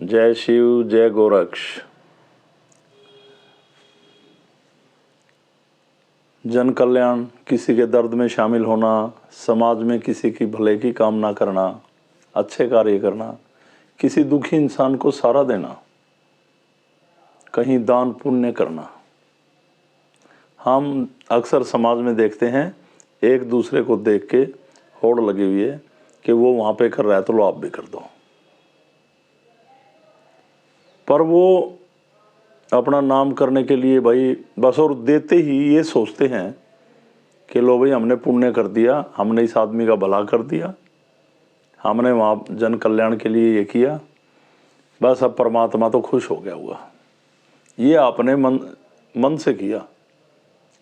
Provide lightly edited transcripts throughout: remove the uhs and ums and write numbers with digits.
जय शिव, जय गोरक्ष। जन कल्याण, किसी के दर्द में शामिल होना, समाज में किसी की भले की कामना करना, अच्छे कार्य करना, किसी दुखी इंसान को सहारा देना, कहीं दान पुण्य करना। हम अक्सर समाज में देखते हैं एक दूसरे को देख के होड़ लगी हुई है कि वो वहाँ पे कर रहा है तो लो आप भी कर दो। पर वो अपना नाम करने के लिए भाई बस, और देते ही ये सोचते हैं कि लो भाई हमने पुण्य कर दिया, हमने इस आदमी का भला कर दिया, हमने वहाँ जन कल्याण के लिए ये किया, बस अब परमात्मा तो खुश हो गया होगा। ये आपने मन से किया,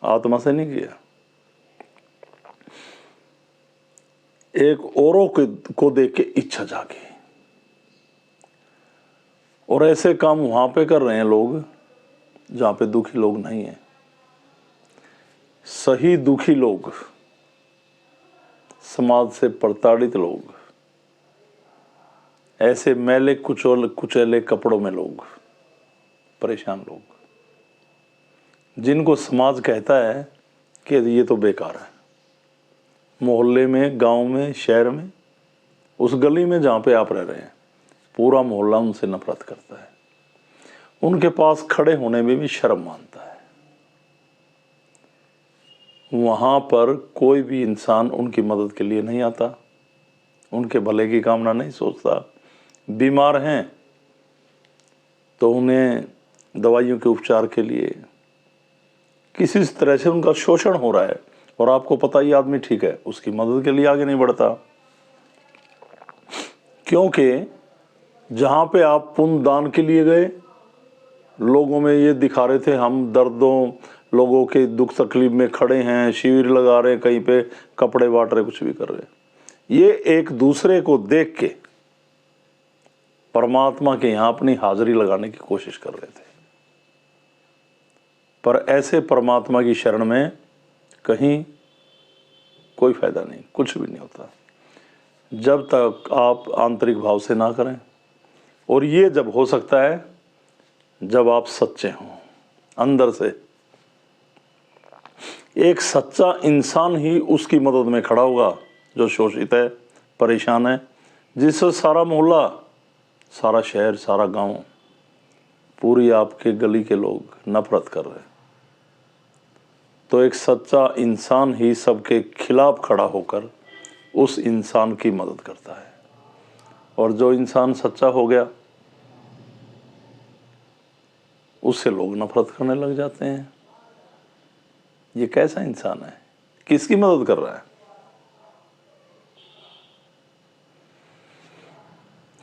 आत्मा से नहीं किया। एक औरों को देख के इच्छा जागी, और ऐसे काम वहां पे कर रहे हैं लोग जहां पे दुखी लोग नहीं हैं। सही दुखी लोग, समाज से प्रताड़ित लोग, ऐसे मैले कुचैले कपड़ों में लोग, परेशान लोग, जिनको समाज कहता है कि ये तो बेकार है। मोहल्ले में, गांव में, शहर में, उस गली में जहां पे आप रह रहे हैं, पूरा मोहल्ला उनसे नफरत करता है, उनके पास खड़े होने में भी शर्म मानता है। वहां पर कोई भी इंसान उनकी मदद के लिए नहीं आता, उनके भले की कामना नहीं सोचता। बीमार हैं तो उन्हें दवाइयों के उपचार के लिए किसी तरह से उनका शोषण हो रहा है, और आपको पता ही आदमी ठीक है, उसकी मदद के लिए आगे नहीं बढ़ता। क्योंकि जहां पे आप पुण्य दान के लिए गए, लोगों में ये दिखा रहे थे हम दर्दों, लोगों के दुख तकलीफ में खड़े हैं, शिविर लगा रहे, कहीं पे कपड़े बांट रहे, कुछ भी कर रहे, ये एक दूसरे को देख के परमात्मा के यहां अपनी हाजिरी लगाने की कोशिश कर रहे थे। पर ऐसे परमात्मा की शरण में कहीं कोई फायदा नहीं, कुछ भी नहीं होता जब तक आप आंतरिक भाव से ना करें। और ये जब हो सकता है जब आप सच्चे हों अंदर से। एक सच्चा इंसान ही उसकी मदद में खड़ा होगा जो शोषित है, परेशान है, जिससे सारा मोहल्ला, सारा शहर, सारा गांव, पूरी आपके गली के लोग नफरत कर रहे हैं। तो एक सच्चा इंसान ही सबके खिलाफ खड़ा होकर उस इंसान की मदद करता है। और जो इंसान सच्चा हो गया उससे लोग नफरत करने लग जाते हैं। ये कैसा इंसान है, किसकी मदद कर रहा है?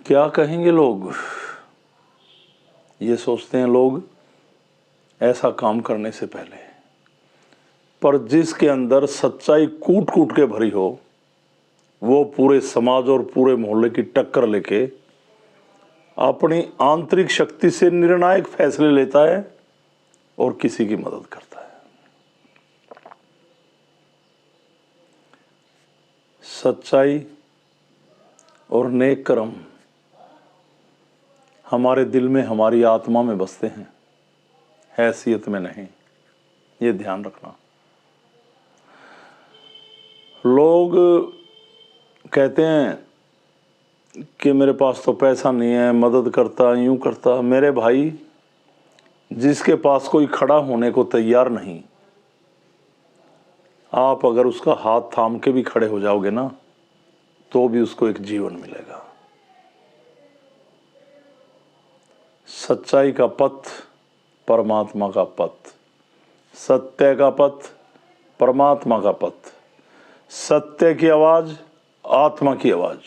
क्या कहेंगे लोग, ये सोचते हैं लोग ऐसा काम करने से पहले। पर जिसके अंदर सच्चाई कूट कूट के भरी हो, वो पूरे समाज और पूरे मोहल्ले की टक्कर लेके अपनी आंतरिक शक्ति से निर्णायक फैसले लेता है और किसी की मदद करता है। सच्चाई और नेक कर्म हमारे दिल में, हमारी आत्मा में बसते हैं, हैसियत में नहीं। ये ध्यान रखना। लोग कहते हैं कि मेरे पास तो पैसा नहीं है, मदद करता, यूं करता। मेरे भाई, जिसके पास कोई खड़ा होने को तैयार नहीं, आप अगर उसका हाथ थाम के भी खड़े हो जाओगे ना, तो भी उसको एक जीवन मिलेगा। सच्चाई का पथ परमात्मा का पथ, सत्य का पथ परमात्मा का पथ, सत्य की आवाज आत्मा की आवाज।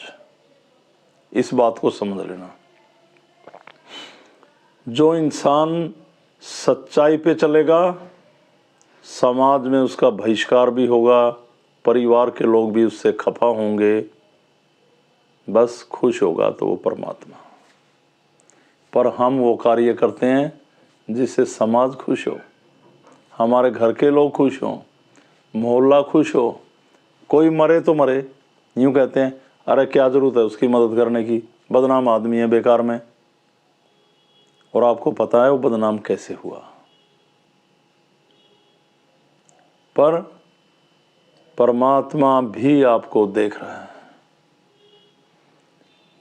इस बात को समझ लेना। जो इंसान सच्चाई पे चलेगा, समाज में उसका बहिष्कार भी होगा, परिवार के लोग भी उससे खफा होंगे, बस खुश होगा तो वो परमात्मा। पर हम वो कार्य करते हैं जिससे समाज खुश हो, हमारे घर के लोग खुश हों, मोहल्ला खुश हो। कोई मरे तो मरे, यूं कहते हैं, अरे क्या जरूरत है उसकी मदद करने की, बदनाम आदमी है बेकार में। और आपको पता है वो बदनाम कैसे हुआ। पर परमात्मा भी आपको देख रहा है।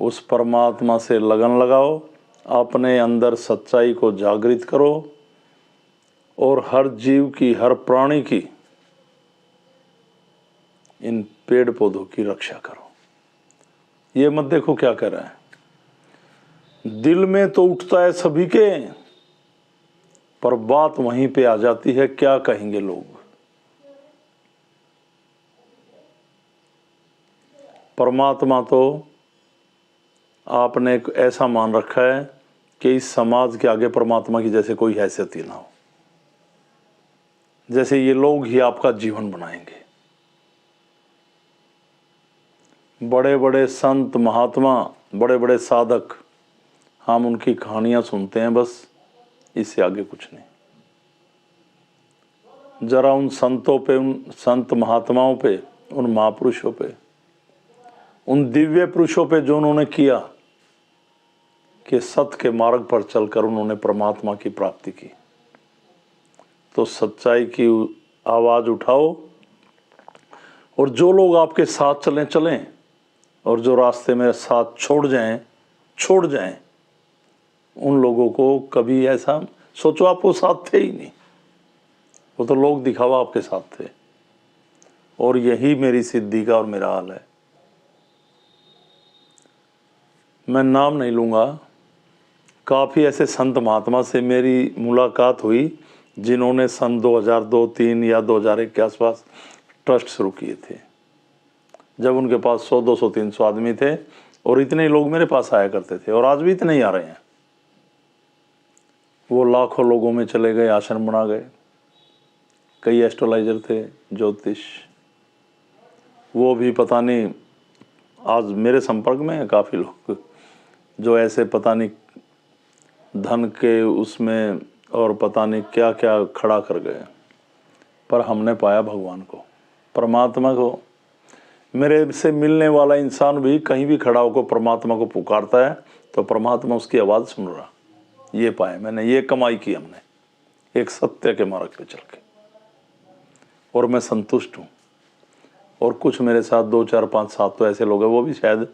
उस परमात्मा से लगन लगाओ, अपने अंदर सच्चाई को जागृत करो और हर जीव की, हर प्राणी की, इन पेड़ पौधों की रक्षा करो। ये मत देखो क्या कर रहा है। दिल में तो उठता है सभी के, पर बात वहीं पे आ जाती है क्या कहेंगे लोग। परमात्मा तो आपने एक ऐसा मान रखा है कि इस समाज के आगे परमात्मा की जैसे कोई हैसियत ही ना हो, जैसे ये लोग ही आपका जीवन बनाएंगे। बड़े बड़े संत महात्मा, बड़े बड़े साधक, हम उनकी कहानियां सुनते हैं बस, इससे आगे कुछ नहीं। जरा उन संतों पे, उन संत महात्माओं पे, उन महापुरुषों पे, उन दिव्य पुरुषों पे जो उन्होंने किया कि सत्य के मार्ग पर चलकर उन्होंने परमात्मा की प्राप्ति की। तो सच्चाई की आवाज़ उठाओ और जो लोग आपके साथ चलें चलें, और जो रास्ते में साथ छोड़ जाएं, उन लोगों को कभी ऐसा सोचो आप वो साथ थे ही नहीं, वो तो लोग दिखावा आपके साथ थे। और यही मेरी सिद्धि का और मेरा हाल है। मैं नाम नहीं लूँगा, काफ़ी ऐसे संत महात्मा से मेरी मुलाकात हुई जिन्होंने सन 2002, 3 या 2001 के आसपास ट्रस्ट शुरू किए थे, जब उनके पास 100, 200, 300 आदमी थे और इतने लोग मेरे पास आया करते थे, और आज भी इतने ही आ रहे हैं। वो लाखों लोगों में चले गए, आश्रम बना गए। कई एस्ट्रोलॉजर थे, ज्योतिष, वो भी पता नहीं, आज मेरे संपर्क में है काफ़ी लोग जो ऐसे पता नहीं धन के उसमें और पता नहीं क्या क्या खड़ा कर गए। पर हमने पाया भगवान को, परमात्मा को। मेरे से मिलने वाला इंसान भी कहीं भी खड़ा होकर परमात्मा को पुकारता है तो परमात्मा उसकी आवाज़ सुन रहा। ये पाया मैंने, ये कमाई की हमने एक सत्य के मार्ग पे चल के, और मैं संतुष्ट हूँ। और कुछ मेरे साथ 2, 4, 5, 7 तो ऐसे लोग हैं, वो भी शायद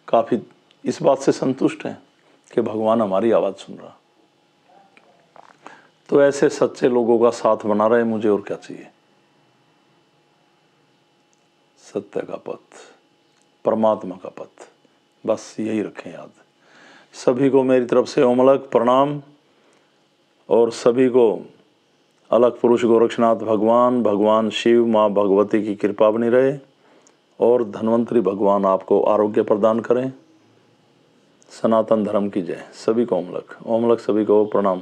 काफ़ी इस बात से संतुष्ट हैं कि भगवान हमारी आवाज़ सुन रहा। तो ऐसे सच्चे लोगों का साथ बना रहे मुझे, और क्या चाहिए। सत्य का पथ, परमात्मा का पथ, बस यही रखें याद। सभी को मेरी तरफ से ओम अलग प्रणाम, और सभी को अलग पुरुष गोरक्षनाथ भगवान, भगवान शिव, माँ भगवती की कृपा बनी रहे, और धन्वंतरी भगवान आपको आरोग्य प्रदान करें। सनातन धर्म की जय। सभी को ओम अलग, सभी को प्रणाम।